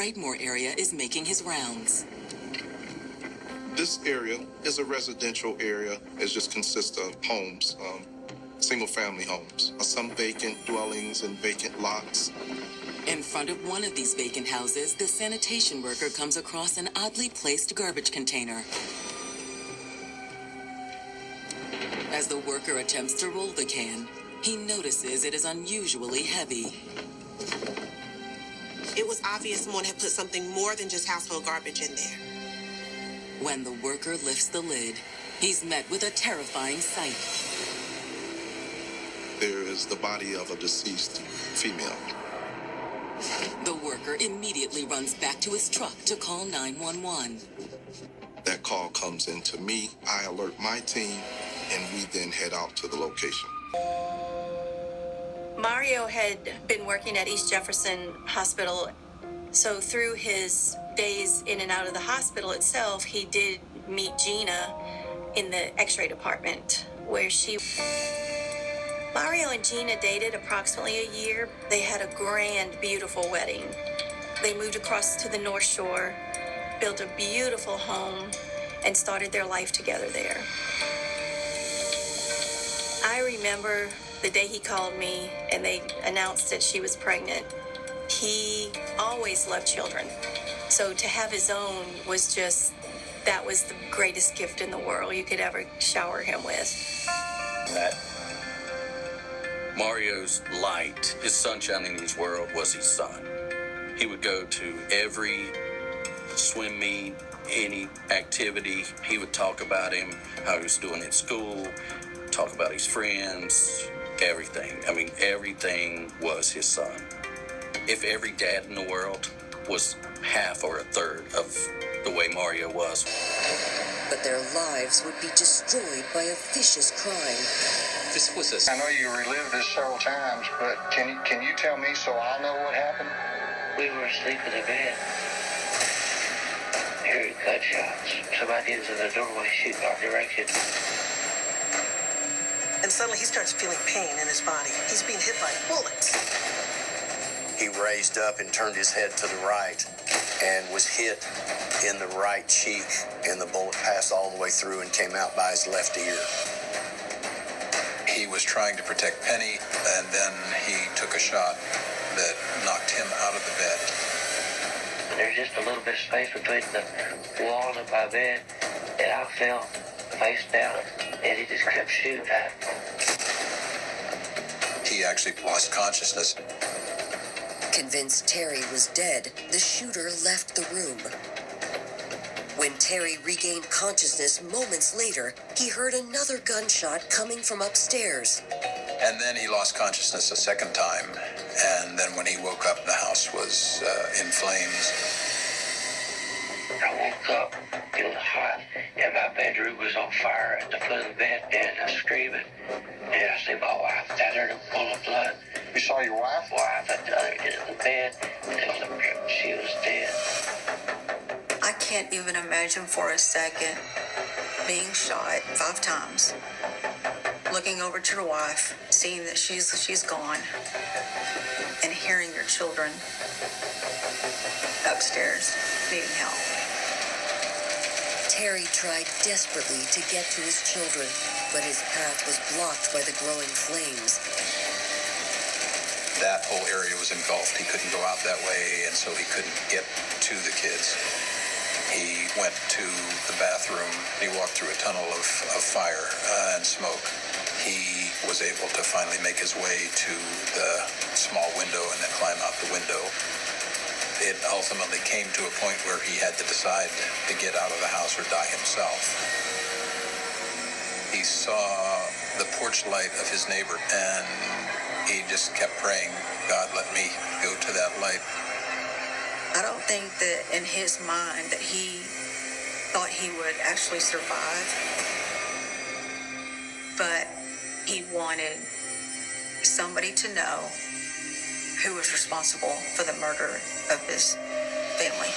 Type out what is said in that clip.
Brightmoor area is making his rounds. This area is a residential area. It just consists of homes, single-family homes, some vacant dwellings and vacant lots. In front of one of these vacant houses, the sanitation worker comes across an oddly placed garbage container. As the worker attempts to roll the can, he notices it is unusually heavy. It was obvious someone had put something more than just household garbage in there. When the worker lifts the lid, he's met with a terrifying sight. There is the body of a deceased female. The worker immediately runs back to his truck to call 911. That call comes into me. I alert my team, and we then head out to the location. Mario had been working at East Jefferson Hospital, so through his days in and out of the hospital itself, he did meet Gina in the x-ray department, where Mario and Gina dated approximately a year. They had a grand, beautiful wedding. They moved across to the North Shore, built a beautiful home, and started their life together there. I remember the day he called me and they announced that she was pregnant. He always loved children. So to have his own was that was the greatest gift in the world you could ever shower him with. That Mario's light, his sunshine in his world was his son. He would go to every swim meet, any activity. He would talk about him, how he was doing in school, talk about his friends, everything. I mean, everything was his son. If every dad in the world was half or a third of the way Mario was. But their lives would be destroyed by a vicious crime. This was I know you relived this several times, but can you tell me so I'll know what happened? We were asleep in the bed. Hearing gunshots. Somebody is in the doorway shooting our direction. And suddenly he starts feeling pain in his body. He's being hit by bullets. He raised up and turned his head to the right and was hit in the right cheek, and the bullet passed all the way through and came out by his left ear. He was trying to protect Penny, and then he took a shot that knocked him out of the bed. There's just a little bit of space between the wall and my bed, and I fell face down, and he just kept shooting at me. He actually lost consciousness. Convinced Terry was dead, the shooter left the room. When Terry regained consciousness moments later, he heard another gunshot coming from upstairs. And then he lost consciousness a second time, and then when he woke up, the house was in flames. I woke up, it was hot, and my bedroom was on fire at the foot of the bed, and I was screaming. And I see my wife down there full of blood. You saw your wife? Wife at the other end of the bed, and she was dead. I can't even imagine for a second being shot 5 times, looking over to your wife, seeing that she's gone, and hearing your children upstairs needing help. Terry tried desperately to get to his children, but his path was blocked by the growing flames. That whole area was engulfed. He couldn't go out that way, and so he couldn't get to the kids. He went to the bathroom. He walked through a tunnel of fire and smoke. He was able to finally make his way to the small window and then climb out the window. It ultimately came to a point where he had to decide to get out of the house or die himself. He saw the porch light of his neighbor, and he just kept praying, God, let me go to that light. I don't think that in his mind that he thought he would actually survive, but he wanted somebody to know who was responsible for the murder of his family.